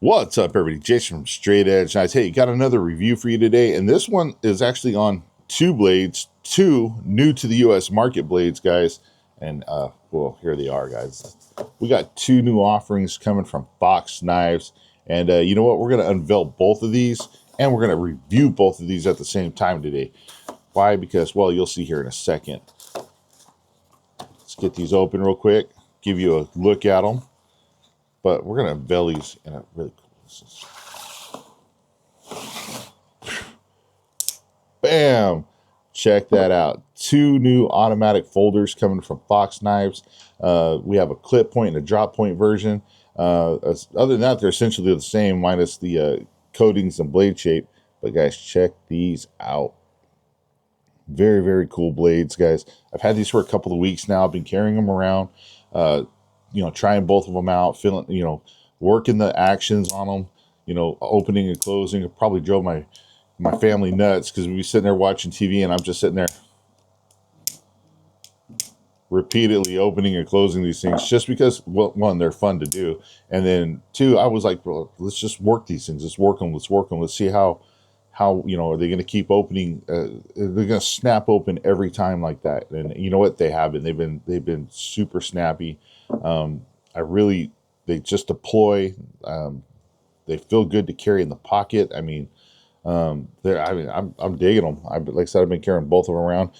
What's up, everybody? Jason from Straight Edge Knives. Hey, got another review for you today, and this one is actually on two blades, two new to the U.S. market blades, guys. And well, here they are, guys. We got two new offerings coming from FOX Knives, and you know what? We're going to unveil both of these, and we're going to review both of these at the same time today. Why? Because, well, you'll see here in a second. Let's get these open real quick, give you a look at them. But we're going to unveil these in a really cool... Bam! Check that out. Two new automatic folders coming from FOX Knives. We have a clip point and a drop point version. Other than that, they're essentially the same, minus the coatings and blade shape. But guys, check these out. Very, very cool blades, guys. I've had these for a couple of weeks now. I've been carrying them around. You know, trying both of them out, feeling, you know, working the actions on them, you know, opening and closing. It probably drove my family nuts because we'd be sitting there watching TV and I'm just sitting there repeatedly opening and closing these things just because, well, one, they're fun to do. And then two, I was like, well, let's just work these things. Let's work them. Let's see how, you know, are they going to keep opening? They're going to snap open every time like that. And you know what? They have been. They've been super snappy. They just deploy. They feel good to carry in the pocket. I mean, I'm digging them. Like I said, I've been carrying both of them around.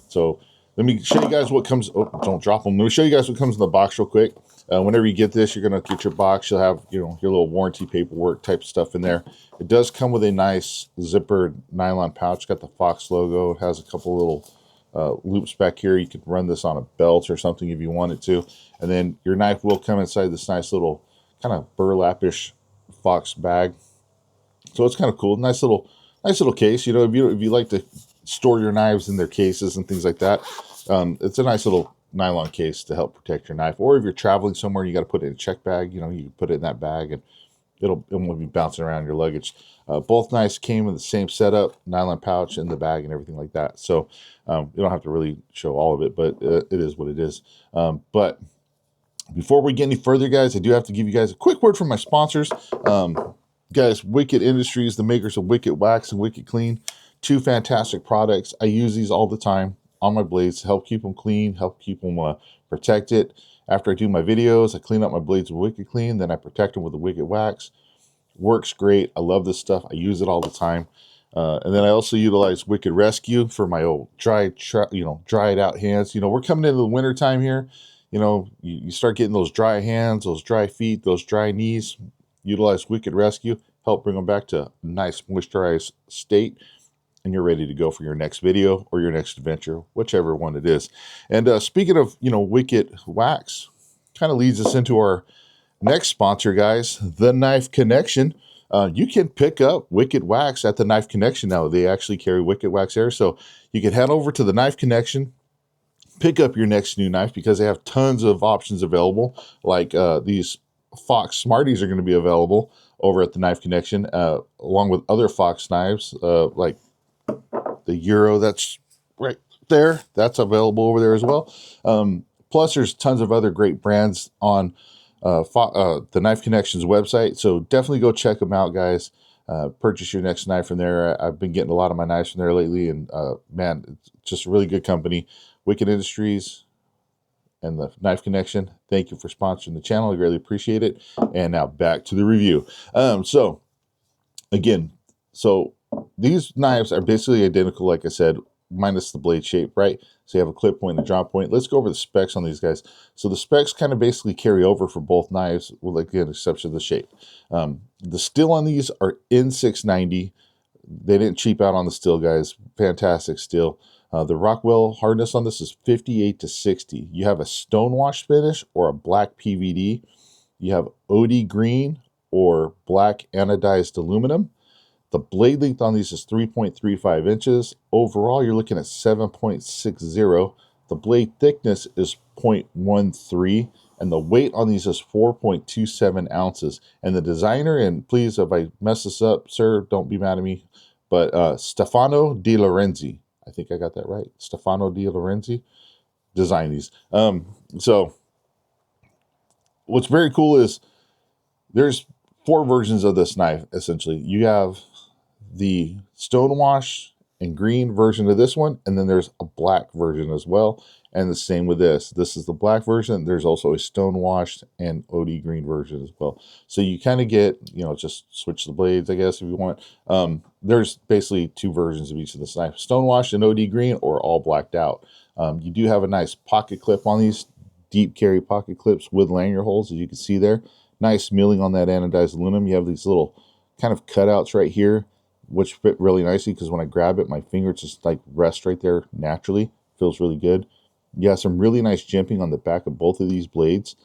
So let me show you guys what comes. Oh, don't drop them. Let me show you guys what comes in the box real quick. Whenever you get this, you're gonna get your box. You'll have, you know, your little warranty paperwork type stuff in there. It does come with a nice zippered nylon pouch. Got the Fox logo. It has a couple little loops back here. You could run this on a belt or something if you wanted to. And then your knife will come inside this nice little kind of burlap-ish Fox bag. So it's kind of cool. Nice little case. You know, if you like to store your knives in their cases and things like that, it's a nice little nylon case to help protect your knife. Or if you're traveling somewhere, you got to put it in a check bag. You know, you can put it in that bag and it won't be bouncing around your luggage. Both knives came in the same setup, nylon pouch in the bag and everything like that. So you don't have to really show all of it, but it is what it is. But before we get any further, guys, I do have to give you guys a quick word from my sponsors. Guys, Wicked Industries, the makers of Wicked Wax and Wicked Clean. Two fantastic products. I use these all the time on my blades to help keep them clean, help keep them protected. After I do my videos, I clean up my blades with Wicked Clean, then I protect them with the Wicked Wax. Works great. I love this stuff. I use it all the time. And then I also utilize Wicked Rescue for my old dried out hands. You know, we're coming into the winter time here. You know, you start getting those dry hands, those dry feet, those dry knees. Utilize Wicked Rescue, help bring them back to a nice moisturized state, and you're ready to go for your next video or your next adventure, whichever one it is. And speaking of, you know, Wicked Wax, kind of leads us into our next sponsor, guys, The Knife Connection. You can pick up Wicked Wax at The Knife Connection now. They actually carry Wicked Wax there, so you can head over to The Knife Connection, pick up your next new knife because they have tons of options available, like these FOX Smarties are going to be available over at the Knife Connection, along with other FOX knives, like the Euro that's right there. That's available over there as well. Plus, there's tons of other great brands on the Knife Connection's website. So definitely go check them out, guys. Purchase your next knife from there. I've been getting a lot of my knives from there lately, and man, it's just a really good company. Wicked Industries and the Knife Connection, thank you for sponsoring the channel. I greatly appreciate it. And now back to the review. So these knives are basically identical, like I said, minus the blade shape, right? So you have a clip point and a drop point. Let's go over the specs on these guys. So the specs kind of basically carry over for both knives, with, again, exception of the shape. The steel on these are N690. They didn't cheap out on the steel, guys. Fantastic steel. The Rockwell hardness on this is 58 to 60. You have a stonewash finish or a black PVD. You have OD green or black anodized aluminum. The blade length on these is 3.35 inches. Overall, you're looking at 7.60. The blade thickness is 0.13, and the weight on these is 4.27 ounces. And the designer, and please, if I mess this up, sir, don't be mad at me, but Stefano De Lorenzi, I think I got that right. Stefano De Lorenzi designed these. So what's very cool is there's four versions of this knife, essentially. You have the stonewash and green version of this one, and then there's a black version as well. And the same with this. This is the black version. There's also a stonewashed and OD green version as well. So you kind of get, you know, just switch the blades, I guess, if you want. There's basically two versions of each of this knife: stonewashed and OD green, or all blacked out. You do have a nice pocket clip on these, deep carry pocket clips with lanyard holes, as you can see there. Nice milling on that anodized aluminum. You have these little kind of cutouts right here, which fit really nicely, because when I grab it, my finger just like rests right there naturally. Feels really good. You have some really nice jimping on the back of both of these blades,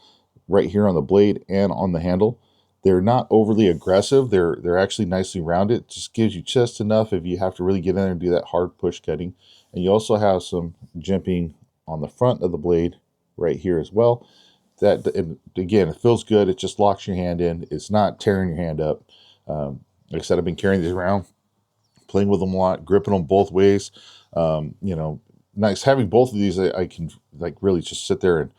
right here on the blade and on the handle. They're not overly aggressive. They're actually nicely rounded. It just gives you just enough if you have to really get in there and do that hard push cutting. And you also have some jimping on the front of the blade right here as well. That, again, it feels good. It just locks your hand in. It's not tearing your hand up. Like I said, I've been carrying these around, playing with them a lot, gripping them both ways. You know, nice having both of these. I can like really just sit there and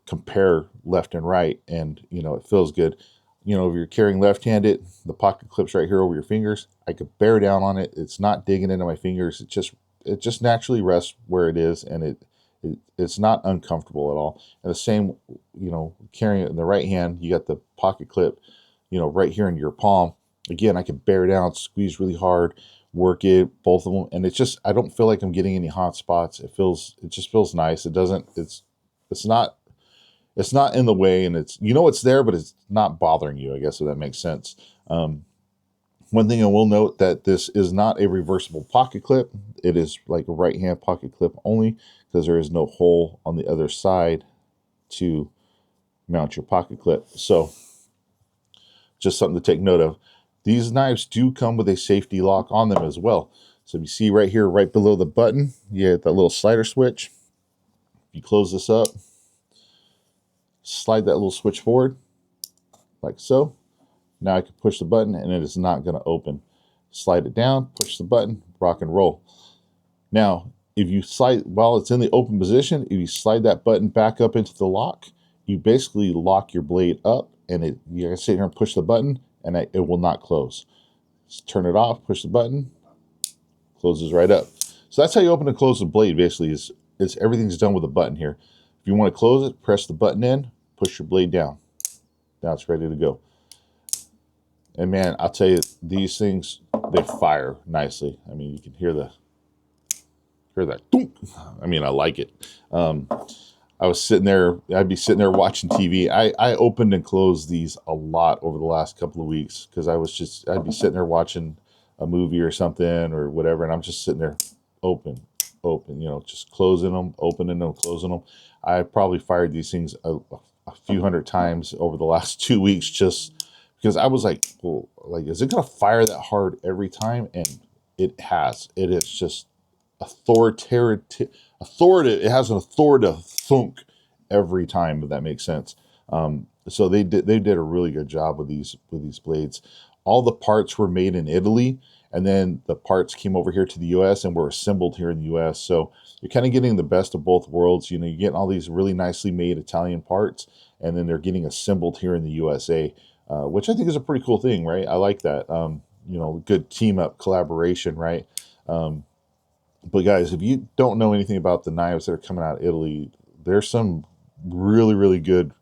compare left and right, and you know, it feels good. You know, if you're carrying left-handed, the pocket clips right here over your fingers, I could bear down on it. It's not digging into my fingers. It just naturally rests where it is, and it's not uncomfortable at all. And the same, you know, carrying it in the right hand, you got the pocket clip, you know, right here in your palm. Again, I can bear down, squeeze really hard, work it, both of them, and it's just, I don't feel like I'm getting any hot spots. It just feels nice. It's not in the way, and it's, you know, it's there, but it's not bothering you, I guess, if that makes sense. One thing I will note, that this is not a reversible pocket clip. It is like a right hand pocket clip only, because there is no hole on the other side to mount your pocket clip. So just something to take note of. These knives do come with a safety lock on them as well. So if you see right here, right below the button, you get that little slider switch. If you close this up, slide that little switch forward, like so. Now I can push the button and it is not going to open. Slide it down, push the button, rock and roll. Now, if you slide, while it's in the open position, if you slide that button back up into the lock, you basically lock your blade up, and you can sit here and push the button, and it will not close. Just turn it off, push the button, closes right up. So that's how you open and close the blade. Basically, is everything's done with a button here. If you want to close it, press the button in, push your blade down. Now it's ready to go. And man, I'll tell you, these things, they fire nicely. I mean, you can hear that thunk. I mean, I like it. I was sitting there, I'd be sitting there watching TV. I opened and closed these a lot over the last couple of weeks, because I'd be sitting there watching a movie or something or whatever, and I'm just sitting there open, you know, just closing them, opening them, closing them. I probably fired these things a few hundred times over the last 2 weeks, just because I was like, well, like, is it going to fire that hard every time? And it has. It is just authoritative. It has an authoritative thunk every time, if that makes sense. So they did a really good job with these blades. All the parts were made in Italy, and then the parts came over here to the U.S. and were assembled here in the U.S. So you're kind of getting the best of both worlds. You know, you're getting all these really nicely made Italian parts, and then they're getting assembled here in the USA. Which I think is a pretty cool thing, right? I like that. You know, good team up collaboration, right? But guys, if you don't know anything about the knives that are coming out of Italy, there's some really good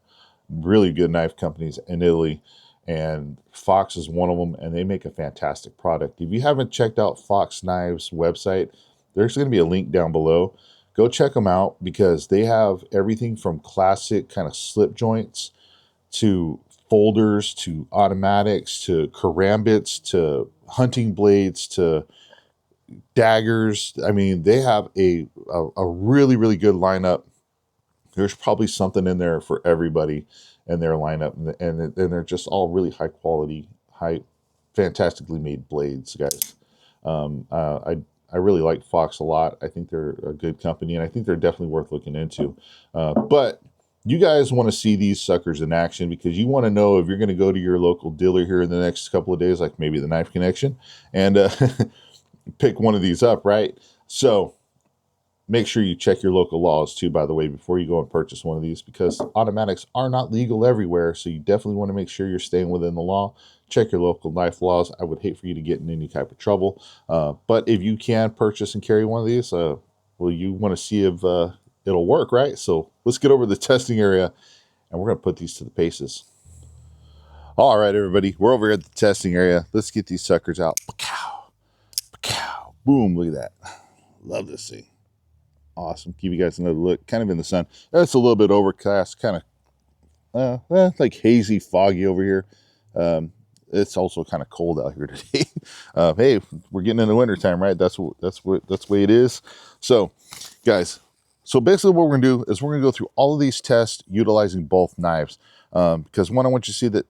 knife companies in Italy, and Fox is one of them, and they make a fantastic product. If you haven't checked out Fox Knives website, there's going to be a link down below. Go check them out, because they have everything from classic kind of slip joints to folders to automatics to karambits to hunting blades to daggers. I mean, they have a really good lineup. There's probably something in there for everybody in their lineup, and they're just all really high quality, fantastically made blades, guys. I really like Fox a lot. I think they're a good company, and I think they're definitely worth looking into. But you guys want to see these suckers in action, because you want to know if you're going to go to your local dealer here in the next couple of days, like maybe the Knife Connection, and pick one of these up, right? So make sure you check your local laws too, by the way, before you go and purchase one of these, because automatics are not legal everywhere. So you definitely want to make sure you're staying within the law. Check your local knife laws. I would hate for you to get in any type of trouble. But if you can purchase and carry one of these, well, you want to see if it'll work, right? So let's get over to the testing area, and we're going to put these to the paces. All right, everybody, we're over here at the testing area. Let's get these suckers out. Boom, look at that. Love this thing. Awesome. Give you guys another look. Kind of in the sun. It's a little bit overcast, kind of like hazy, foggy over here. It's also kind of cold out here today. Hey, we're getting into winter time, right? That's the way it is. So, guys, so basically what we're gonna do is we're gonna go through all of these tests utilizing both knives, because one, I want you to see that,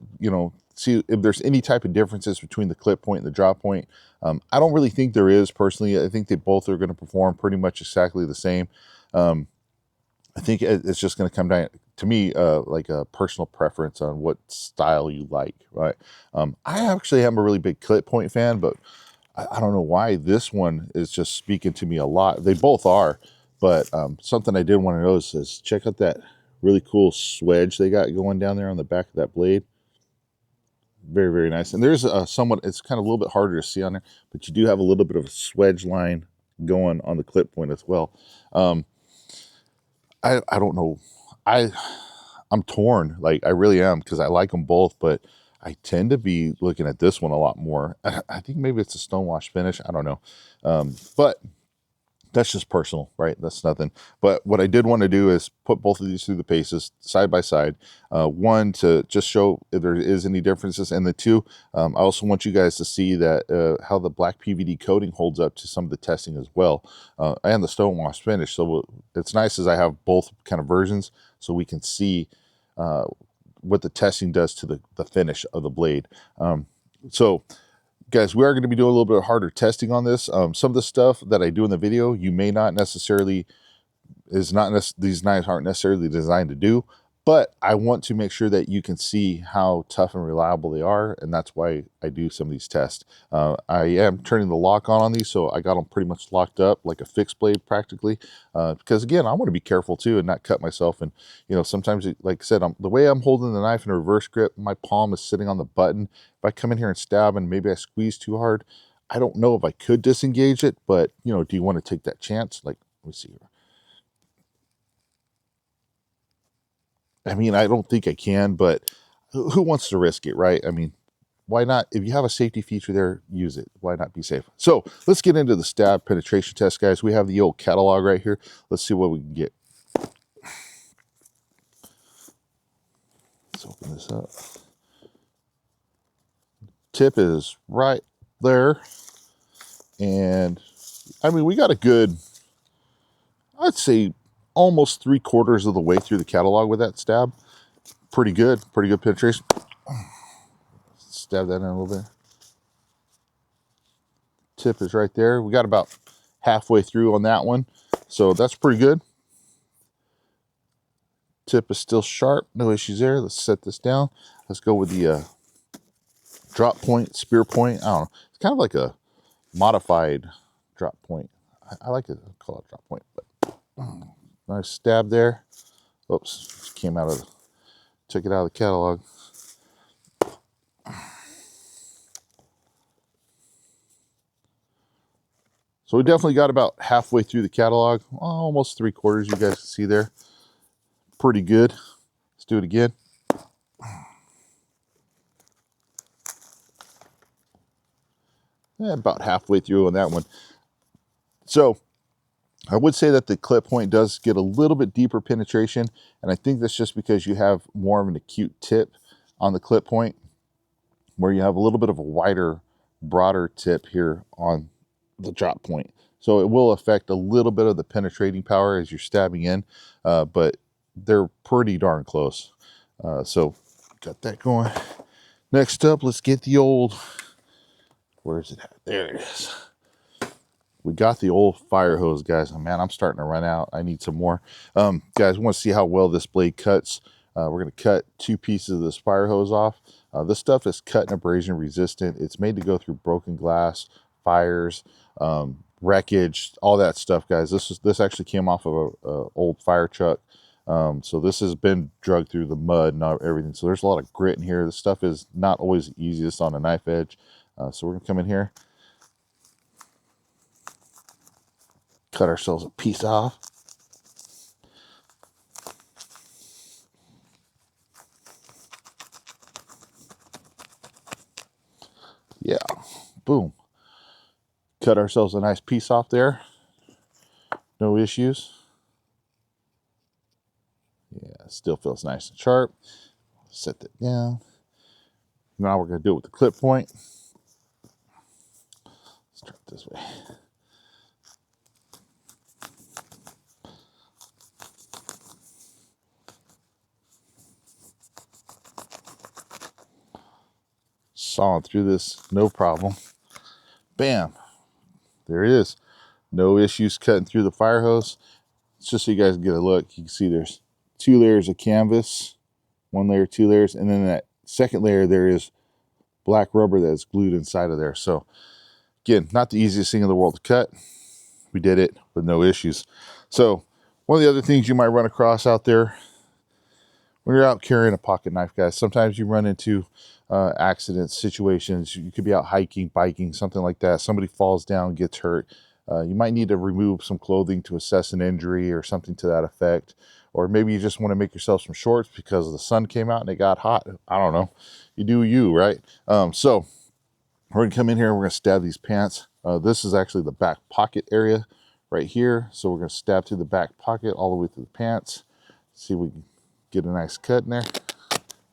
see if there's any type of differences between the clip point and the drop point. I don't really think there is, personally. I think they both are going to perform pretty much exactly the same. I think it's just going to come down to me, like a personal preference on what style you like, right? I actually am a really big clip point fan, but I don't know why this one is just speaking to me a lot. They both are, but something I did want to notice is check out that really cool swedge they got going down there on the back of that blade. Very, very nice. And there's somewhat, it's kind of a little bit harder to see on there, but you do have a little bit of a swedge line going on the clip point as well. I don't know. I'm torn. Like, I really am, because I like them both, but I tend to be looking at this one a lot more. I think maybe it's a stonewash finish. I don't know. But that's just personal, right? That's nothing. But what I did want to do is put both of these through the paces side by side. One, to just show if there is any differences, and the two, I also want you guys to see that how the black PVD coating holds up to some of the testing as well, and the stonewash finish. So it's nice as I have both kind of versions, so we can see what the testing does to the finish of the blade. So guys, we are going to be doing a little bit harder testing on this. Some of the stuff that I do in the video, you may not necessarily, these knives aren't necessarily designed to do, but I want to make sure that you can see how tough and reliable they are, and that's why I do some of these tests. I am turning the lock on these, so I got them pretty much locked up like a fixed blade practically, because again, I want to be careful too and not cut myself. And sometimes, like I said, the way I'm holding the knife in a reverse grip, my palm is sitting on the button. If I come in here and stab and maybe I squeeze too hard, I don't know if I could disengage it, but do you want to take that chance? Like, let me see here. I mean, I don't think I can, but who wants to risk it, right? I mean, why not? If you have a safety feature there, use it. Why not be safe? So let's get into the stab penetration test, guys. We have the old catalog right here. Let's see what we can get. Let's open this up. Tip is right there. And I mean, we got a good, I'd say, almost 3/4 of the way through the catalog with that stab. Pretty good penetration. Stab that in a little bit. Tip is right there. We got about halfway through on that one, so that's pretty good. Tip is still sharp, no issues there. Let's set this down. Let's go with the drop point, spear point. I don't know. It's kind of like a modified drop point. I like it. I call it drop point, but nice stab there. Oops, took it out of the catalog. So we definitely got about halfway through the catalog, almost 3/4, you guys can see there. Pretty good. Let's do it again. About halfway through on that one. So I would say that the clip point does get a little bit deeper penetration, and I think that's just because you have more of an acute tip on the clip point, where you have a little bit of a wider, broader tip here on the drop point. So it will affect a little bit of the penetrating power as you're stabbing in, but they're pretty darn close. So got that going. Next up, let's get the old, where is it at? There it is. We got the old fire hose, guys. Oh, man, I'm starting to run out. I need some more. Guys, we want to see how well this blade cuts. We're going to cut 2 pieces of this fire hose off. This stuff is cut and abrasion resistant. It's made to go through broken glass, fires, wreckage, all that stuff, guys. This actually came off of a old fire truck. So this has been dragged through the mud and everything. So there's a lot of grit in here. This stuff is not always the easiest on a knife edge. So we're gonna come in here, cut ourselves a piece off. Yeah, boom. Cut ourselves a nice piece off there. No issues. Yeah, still feels nice and sharp. Set that down. Now we're going to do it with the clip point. Let's try it this way. Sawing through this, no problem. Bam. There it is. No issues cutting through the fire hose. It's just so you guys get a look. You can see there's 2 layers of canvas. 1 layer, 2 layers. And then that second layer, there is black rubber that's glued inside of there. So again, not the easiest thing in the world to cut. We did it with no issues. So one of the other things you might run across out there when you're out carrying a pocket knife, guys, sometimes you run into accidents, situations. You could be out hiking, biking, something like that. Somebody falls down, gets hurt. You might need to remove some clothing to assess an injury or something to that effect. Or maybe you just want to make yourself some shorts because the sun came out and it got hot. I don't know. You do you, right? So we're going to come in here and we're going to stab these pants. This is actually the back pocket area right here. So we're going to stab through the back pocket all the way through the pants. See if we can get a nice cut in there.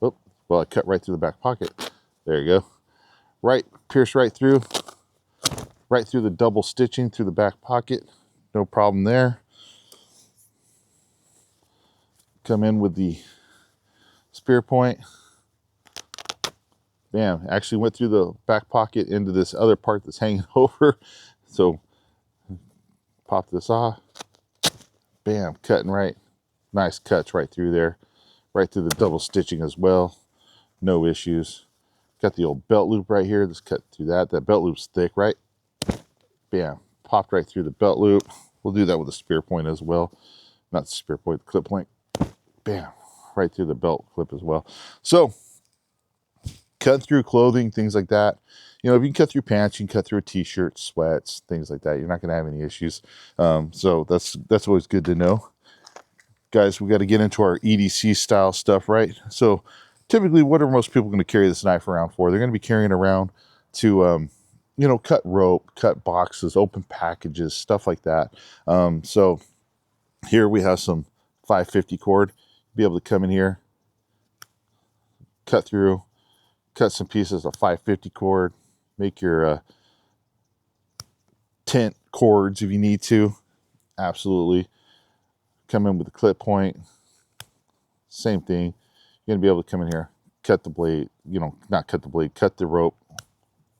Oh, well, I cut right through the back pocket. There you go. Right, pierce right through the double stitching through the back pocket. No problem there. Come in with the spear point. Bam, actually went through the back pocket into this other part that's hanging over. So pop this off. Bam, cutting right. Nice cuts right through there. Right through the double stitching as well. No issues. Got the old belt loop right here. Just cut through that. That belt loop's thick, right? Bam, popped right through the belt loop. We'll do that with a spear point as well. Not the spear point, the clip point. Bam, right through the belt clip as well. So cut through clothing, things like that. You know, if you can cut through pants, you can cut through a t-shirt, sweats, things like that. You're not going to have any issues. So that's always good to know. Guys, we got to get into our EDC style stuff, right? So typically, what are most people going to carry this knife around for? They're going to be carrying around to, you know, cut rope, cut boxes, open packages, stuff like that. So here we have some 550 cord. Be able to come in here, cut through, cut some pieces of 550 cord, make your tent cords if you need to. Absolutely. Come in with the clip point. Same thing. You're going to be able to come in here, cut the blade, you know, not cut the blade, cut the rope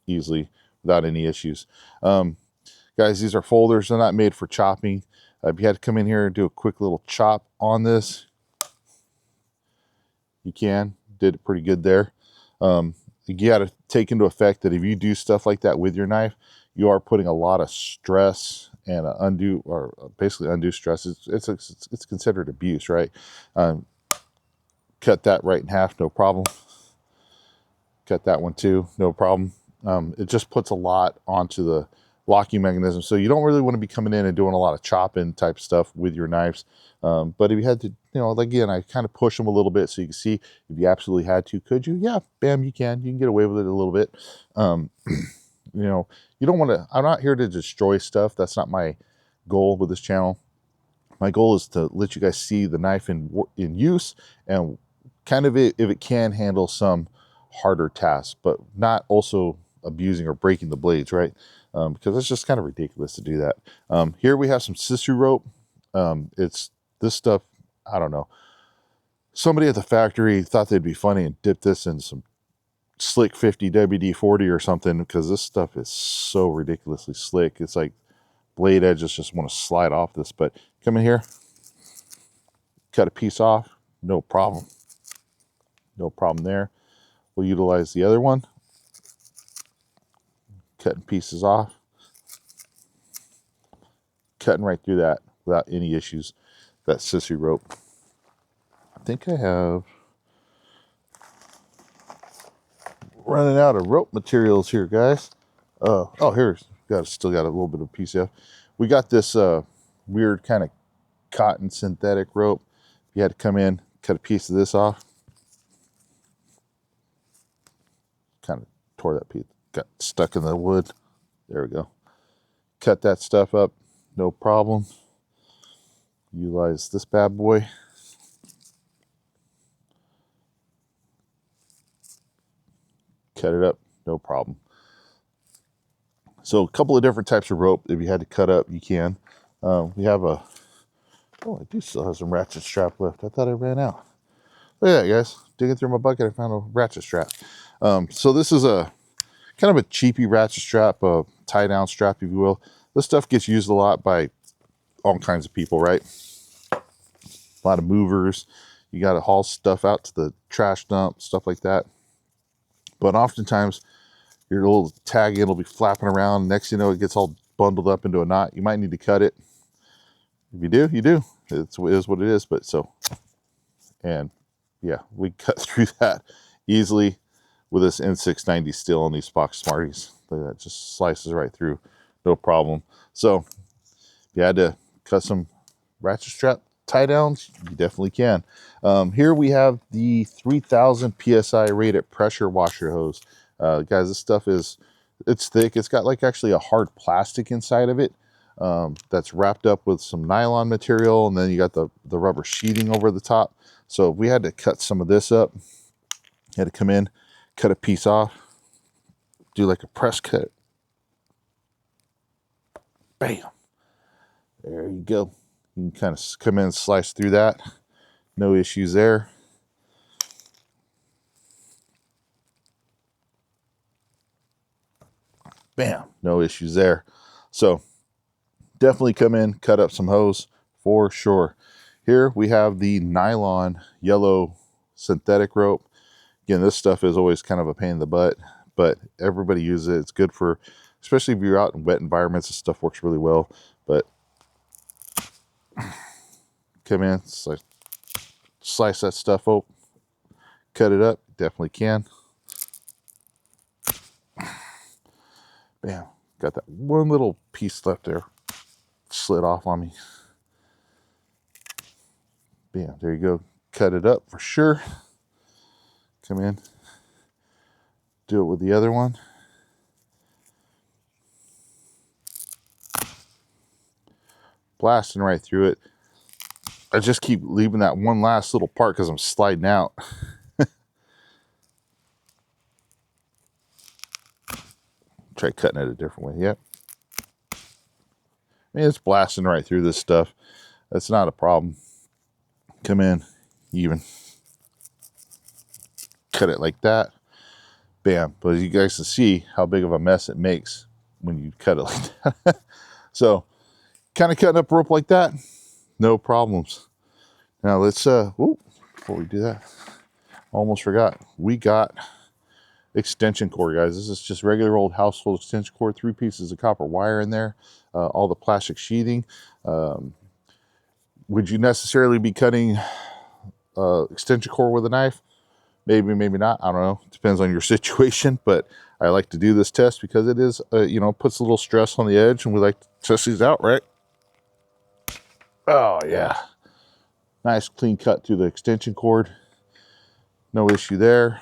easily without any issues. Guys, these are folders. They're not made for chopping. If you had to come in here and do a quick little chop on this, you can. Did it pretty good there. You got to take into effect that if you do stuff like that with your knife, you are putting a lot of stress and undue, or basically undue stress. It's considered abuse, right? Cut that right in half, no problem. Cut that one too, no problem. It just puts a lot onto the locking mechanism. So you don't really want to be coming in and doing a lot of chopping type stuff with your knives. But if you had to, you know, again, I kind of push them a little bit so you can see if you absolutely had to, could you? Yeah, bam, you can get away with it a little bit. You know, you don't want to, I'm not here to destroy stuff. That's not my goal with this channel. My goal is to let you guys see the knife in use and kind of if it can handle some harder tasks, but not also abusing or breaking the blades, right? Because it's just kind of ridiculous to do that. Here we have some sisu rope. It's this stuff, I don't know. Somebody at the factory thought they'd be funny and dip this in some slick 50 WD-40 or something, because this stuff is so ridiculously slick. It's like blade edges just want to slide off this. But come in here, cut a piece off, no problem. No problem there. We'll utilize the other one, cutting pieces off. cutting right through that without any issues. That sissy rope. I think I have running out of rope materials here, guys. Oh, here's still got a little bit of PCF. We got this weird kind of cotton synthetic rope. You had to come in, cut a piece of this off. Kind of tore that piece, got stuck in the wood. There we go. Cut that stuff up, no problem. Utilize this bad boy. Cut it up, no problem. So a couple of different types of rope. If you had to cut up, you can. We have a, oh, I do still have some ratchet strap left. I thought I ran out. Look at that, guys. Digging through my bucket, I found a ratchet strap. So this is a kind of a cheapy ratchet strap, a tie down strap, if you will. This stuff gets used a lot by all kinds of people, right? A lot of movers. You got to haul stuff out to the trash dump, stuff like that. But oftentimes, your little tag in will be flapping around. Next thing you know, it gets all bundled up into a knot. You might need to cut it. If you do, you do. It is what it is. But so, and yeah, we cut through that easily with this N690 steel on these FOX Smarties. Look at that, just slices right through, no problem. So, if you had to cut some ratchet strap tie downs, you definitely can. Here we have the 3000 PSI rated pressure washer hose. Guys, this stuff it's thick. It's got like actually a hard plastic inside of it that's wrapped up with some nylon material, and then you got the rubber sheeting over the top. So if we had to cut some of this up, you had to come in, cut a piece off, do like a press cut. Bam. There you go. You can kind of come in and slice through that. No issues there. Bam. No issues there. So definitely come in, cut up some hose for sure. Here we have the nylon yellow synthetic rope. Again, this stuff is always kind of a pain in the butt, but everybody uses it. It's good for, especially if you're out in wet environments, this stuff works really well. But come in, slice that stuff up, cut it up, definitely can. Bam, got that one little piece left there, slid off on me. Bam, there you go, cut it up for sure. Come in, do it with the other one. Blasting right through it. I just keep leaving that one last little part because I'm sliding out. Try cutting it a different way. Yep. I mean, it's blasting right through this stuff. That's not a problem. Come in, even cut it like that. Bam. But as you guys can see how big of a mess it makes when you cut it like that. So, kind of cutting up rope like that, no problems. Now let's, before we do that, almost forgot. We got extension cord, guys. This is just regular old household extension cord, 3 pieces of copper wire in there, all the plastic sheathing. Would you necessarily be cutting extension cord with a knife? Maybe, maybe not. I don't know. Depends on your situation, but I like to do this test because it is, puts a little stress on the edge, and we like to test these out, right? Oh, yeah. Nice clean cut through the extension cord. No issue there.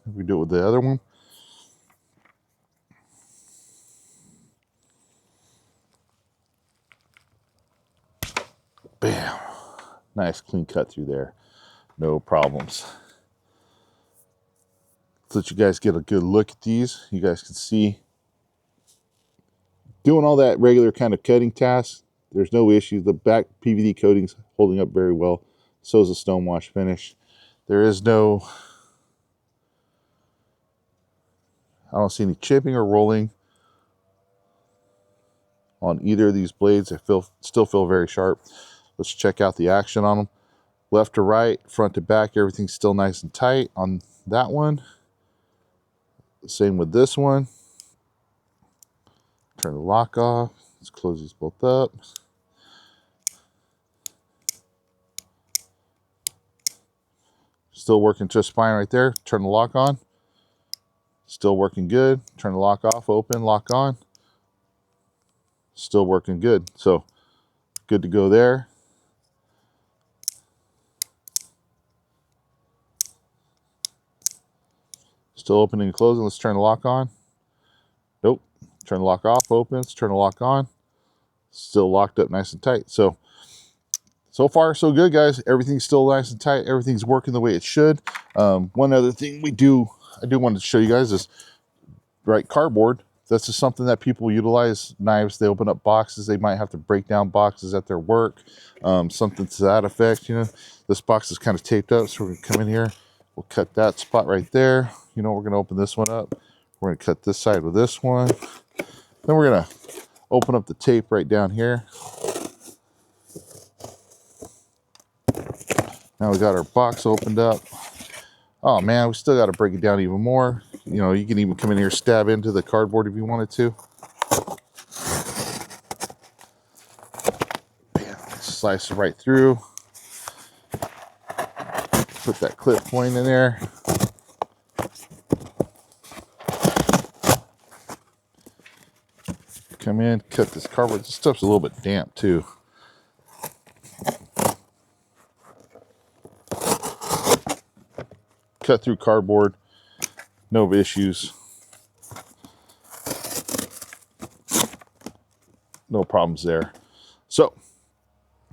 If we do it with the other one. Bam. Nice clean cut through there. No problems. Let's let you guys get a good look at these. You guys can see doing all that regular kind of cutting task. There's no issue. The back PVD coating's holding up very well. So is the stonewash finish. There is no, I don't see any chipping or rolling on either of these blades. They still feel very sharp. Let's check out the action on them. Left to right, front to back, everything's still nice and tight on that one. Same with this one. Turn the lock off. Let's close these both up. Still working just fine right there. Turn the lock on. Still working good. Turn the lock off, open, lock on. Still working good. So good to go there. Still opening and closing. Let's turn the lock on. Nope. Turn the lock off, opens, turn the lock on. Still locked up nice and tight. So far so good, guys. Everything's still nice and tight. Everything's working the way it should. One other thing I do want to show you guys is, right, cardboard. That's just something that people utilize. Knives, they open up boxes. They might have to break down boxes at their work. Something to that effect, you know. This box is kind of taped up, so we're gonna come in here. We'll cut that spot right there. You know, we're gonna open this one up. We're gonna cut this side with this one. Then we're gonna open up the tape right down here. Now we got our box opened up. Oh man, we still got to break it down even more. You know, you can even come in here, stab into the cardboard if you wanted to. Bam, slice it right through. Put that clip point in there. Come in, cut this cardboard. This stuff's a little bit damp too. Cut through cardboard, no issues. No problems there. So,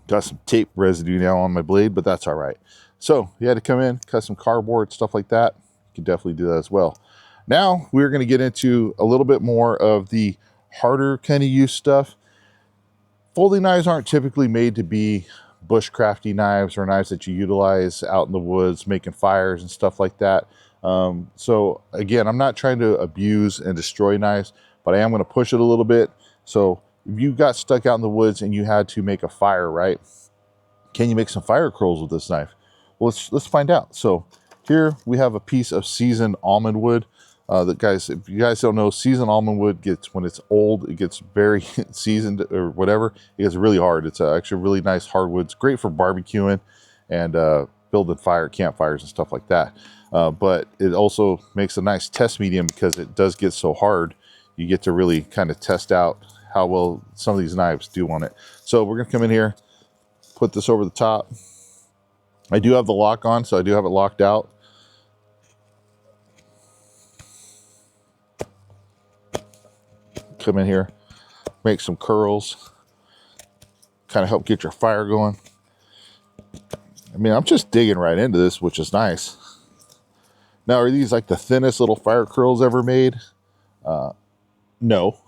got some tape residue now on my blade, but that's all right. So, you had to come in, cut some cardboard, stuff like that. You can definitely do that as well. Now, we're going to get into a little bit more of the harder kind of use stuff. Folding knives aren't typically made to be bushcrafty knives or knives that you utilize out in the woods making fires and stuff like that. So again, I'm not trying to abuse and destroy knives, but I am going to push it a little bit. So if you got stuck out in the woods and you had to make a fire, right? Can you make some fire curls with this knife? Well, let's find out. So here we have a piece of seasoned almond wood. Guys, if you guys don't know, seasoned almond wood gets, when it's old, it gets very seasoned or whatever. It gets really hard. It's actually really nice hardwood. It's great for barbecuing and building campfires and stuff like that. But it also makes a nice test medium because it does get so hard. You get to really kind of test out how well some of these knives do on it. So we're gonna come in here, put this over the top. I do have the lock on, so I do have it locked out. Come in here, make some curls, kind of help get your fire going. I mean, I'm just digging right into this, which is nice. Now, are these like the thinnest little fire curls ever made? No,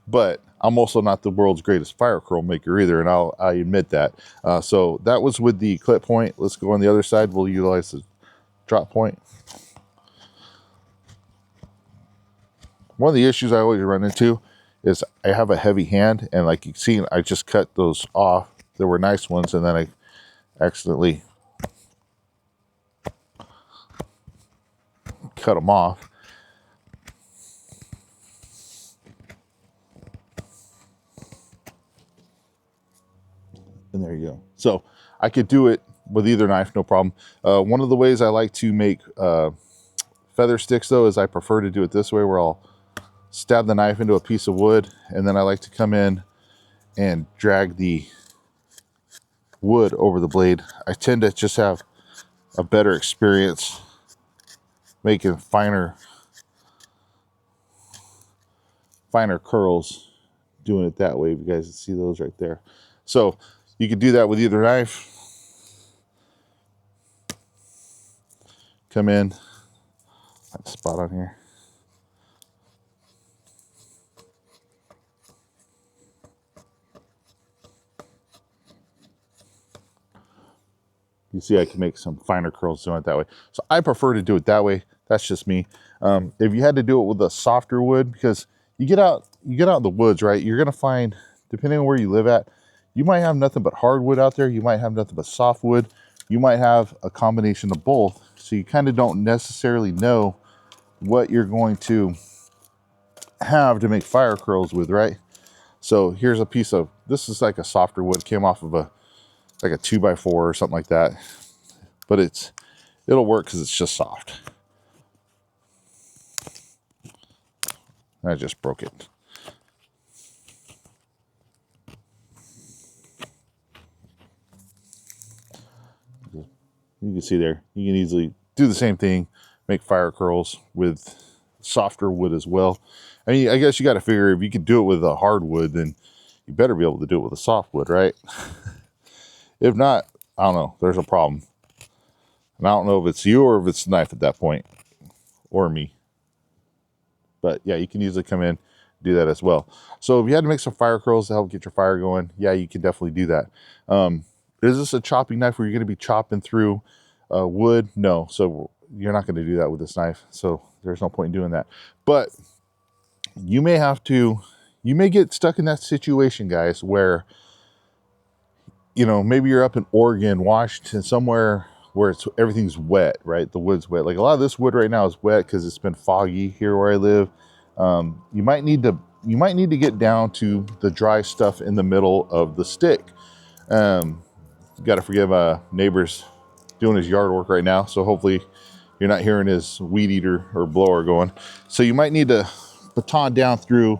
but I'm also not the world's greatest fire curl maker either, and I admit that. So that was with the clip point. Let's go on the other side. We'll utilize the drop point. One of the issues I always run into is I have a heavy hand, and like you've seen, I just cut those off. There were nice ones, and then I accidentally cut them off. And there you go. So I could do it with either knife, no problem. One of the ways I like to make feather sticks, though, is I prefer to do it this way, where I'll stab the knife into a piece of wood, and then I like to come in and drag the wood over the blade. I tend to just have a better experience making finer curls doing it that way. If you guys can see those right there. So you could do that with either knife. Come in, that spot on here. You see, I can make some finer curls doing it that way. So I prefer to do it that way. That's just me. If you had to do it with a softer wood, because you get out in the woods, right? You're gonna find, depending on where you live at, you might have nothing but hardwood out there. You might have nothing but softwood. You might have a combination of both. So you kind of don't necessarily know what you're going to have to make fire curls with, right? So here's a piece of, this is like a softer wood, came off of like a 2x4 or something like that. But it's it'll work because it's just soft. I just broke it. You can see there, you can easily do the same thing, make fire curls with softer wood as well. I mean, I guess you got to figure if you could do it with a hardwood, then you better be able to do it with a softwood, right? If not, I don't know, there's a problem. And I don't know if it's you or if it's the knife at that point, or me. But yeah, you can easily come in, do that as well. So if you had to make some fire curls to help get your fire going, yeah, you can definitely do that. Is this a chopping knife where you're going to be chopping through wood? No, so you're not going to do that with this knife. So there's no point in doing that. But you may have to, you may get stuck in that situation, guys, where, you know, maybe you're up in Oregon, Washington, somewhere where everything's wet, right? The wood's wet. Like a lot of this wood right now is wet because it's been foggy here where I live. You might need to get down to the dry stuff in the middle of the stick. Got to forgive neighbor's doing his yard work right now, so hopefully you're not hearing his weed eater or blower going. So you might need to baton down through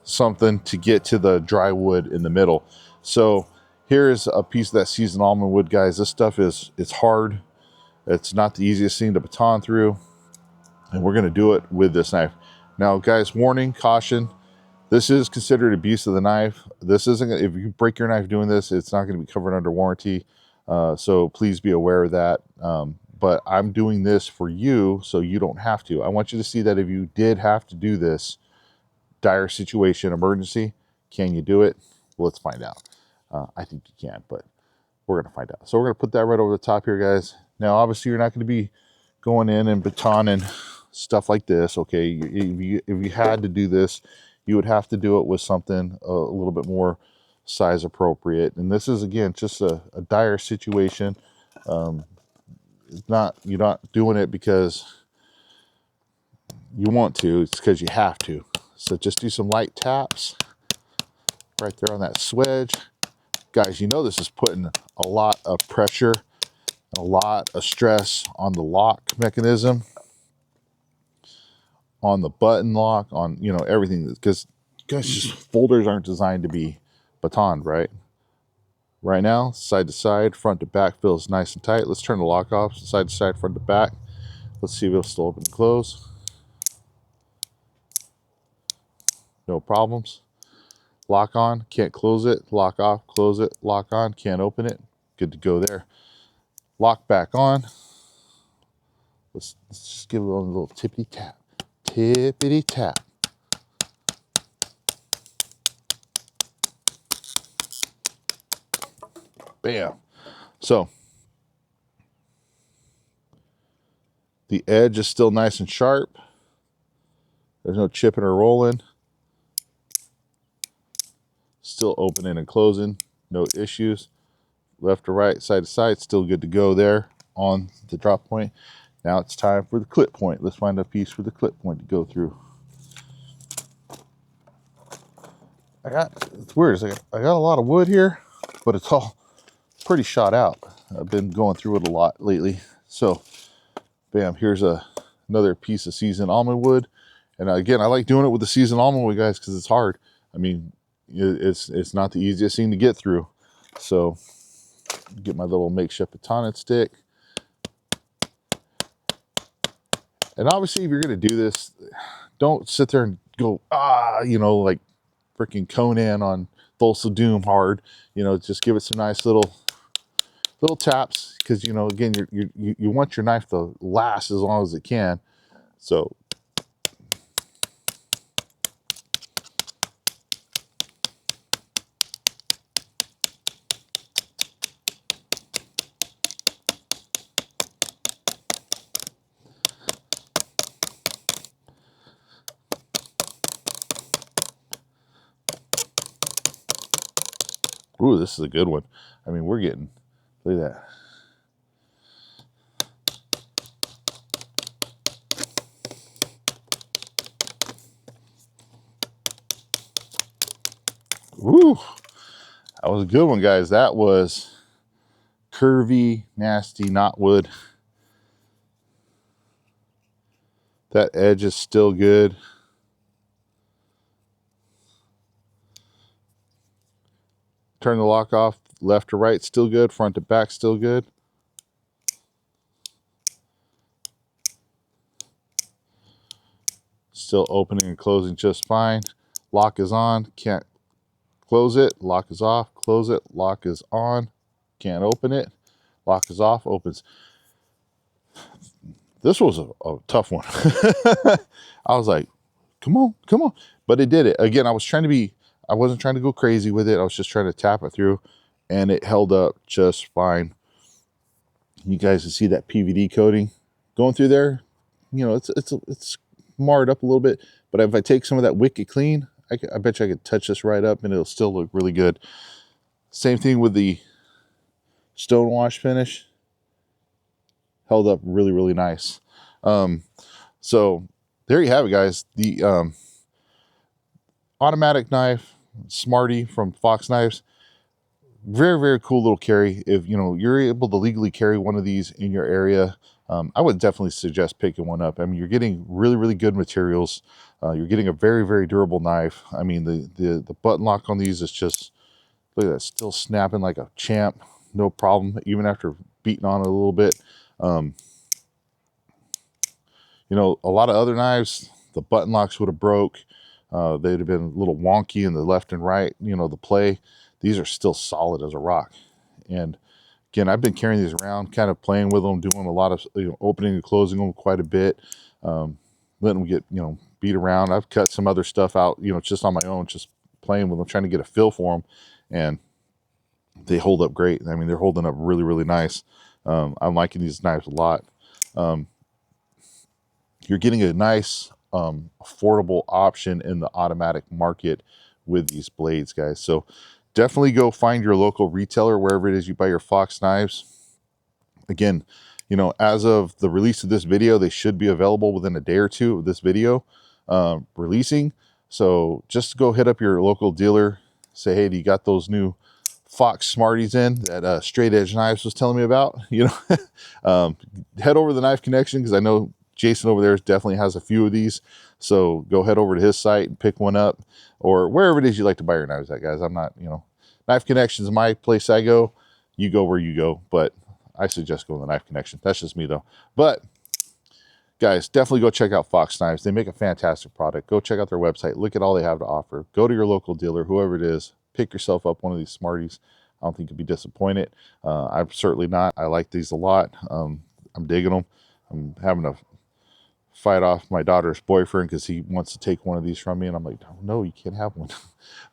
something to get to the dry wood in the middle. So here's a piece of that seasoned almond wood, guys. This stuff it's hard. It's not the easiest thing to baton through, and we're going to do it with this knife. Now, guys, warning, caution. This is considered abuse of the knife. This isn't, if you break your knife doing this, it's not going to be covered under warranty. So please be aware of that. But I'm doing this for you so you don't have to. I want you to see that if you did have to do this, dire situation, emergency, can you do it? Well, let's find out. I think you can, but we're going to find out. So we're going to put that right over the top here, guys. Now, obviously, you're not going to be going in and batoning stuff like this, okay? If you had to do this, you would have to do it with something a little bit more size appropriate. And this is, again, just a dire situation. It's not, you're not doing it because you want to, it's because you have to. So just do some light taps right there on that swedge. Guys, you know this is putting a lot of pressure, a lot of stress on the lock mechanism, on the button lock, on, you know, everything, because guys, just folders aren't designed to be batoned, right? Right now, side to side, front to back feels nice and tight. Let's turn the lock off, side to side, front to back. Let's see if it'll still open and close. No problems. Lock on, can't close it. Lock off, close it. Lock on, can't open it. Good to go there. Lock back on. Let's just give it a little tippity tap. Tippity tap. Bam. So the edge is still nice and sharp. There's no chipping or rolling. Still opening and closing. No issues. Left to right, side to side, still good to go there on the drop point. Now it's time for the clip point. Let's find a piece for the clip point to go through. It's weird. I got a lot of wood here, but it's all pretty shot out. I've been going through it a lot lately. So, bam, here's another piece of seasoned almond wood. And again, I like doing it with the seasoned almond wood, guys, because it's hard. I mean, it's not the easiest thing to get through. So, get my little makeshift baton stick. And obviously, if you're going to do this, don't sit there and go, you know, like freaking Conan on Thulsa Doom hard. You know, just give it some nice little taps, because, you know, again, you want your knife to last as long as it can. So ooh, this is a good one. I mean, we're getting, look at that. Woo, that was a good one, guys. That was curvy, nasty knotwood. That edge is still good. Turn the lock off, left to right, still good. Front to back, still good. Still opening and closing just fine. Lock is on, can't close it. Lock is off, close it. Lock is on, can't open it. Lock is off, opens. This was a tough one. I was like, come on, come on. But it did it. Again, I wasn't trying to go crazy with it. I was just trying to tap it through, and it held up just fine. You guys can see that PVD coating going through there. You know, it's marred up a little bit, but if I take some of that Wicked Clean, I bet you I could touch this right up and it'll still look really good. Same thing with the stone wash finish. Held up really, really nice. So there you have it, guys. The automatic knife, Smarty from Fox Knives. Very, very cool little carry. If you know you're able to legally carry one of these in your area, I would definitely suggest picking one up. I mean, you're getting really, really good materials. You're getting a very, very durable knife. I mean, the button lock on these is just, look at that, still snapping like a champ, no problem, even after beating on it a little bit. You know, a lot of other knives, the button locks would have broke. They'd have been a little wonky in the left and right, you know, the play. These are still solid as a rock. And again, I've been carrying these around, kind of playing with them, doing a lot of, you know, opening and closing them quite a bit, letting them get, you know, beat around. I've cut some other stuff out, you know, just on my own, just playing with them, trying to get a feel for them, and they hold up great. I mean, they're holding up really, really nice. I'm liking these knives a lot. You're getting a nice, affordable option in the automatic market with these blades, guys. So definitely go find your local retailer, wherever it is you buy your Fox knives. Again, you know, as of the release of this video, they should be available within a day or two of this video releasing. So just go hit up your local dealer, say, hey, do you got those new Fox Smarties in that Straight Edge Knives was telling me about? You know, head over to the Knife Connection, because I know Jason over there definitely has a few of these. So go head over to his site and pick one up, or wherever it is you like to buy your knives at, guys. I'm not, you know, Knife Connection is my place I go. You go where you go, but I suggest going to the Knife Connection. That's just me though. But guys, definitely go check out Fox Knives. They make a fantastic product. Go check out their website. Look at all they have to offer. Go to your local dealer, whoever it is. Pick yourself up one of these Smarties. I don't think you'll be disappointed. I'm certainly not. I like these a lot. I'm digging them. I'm having a fight off my daughter's boyfriend because he wants to take one of these from me, and I'm like, no, you can't have one.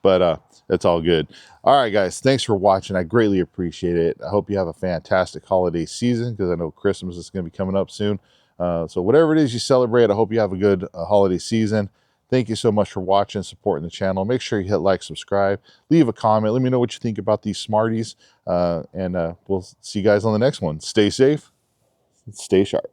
But it's all good. All right, guys, thanks for watching. I greatly appreciate it. I hope you have a fantastic holiday season, because I know Christmas is going to be coming up soon. So whatever it is you celebrate, I hope you have a good holiday season. Thank you so much for watching, supporting the channel. Make sure you hit like, subscribe, leave a comment. Let me know what you think about these Smarties, and we'll see you guys on the next one. Stay safe, stay sharp.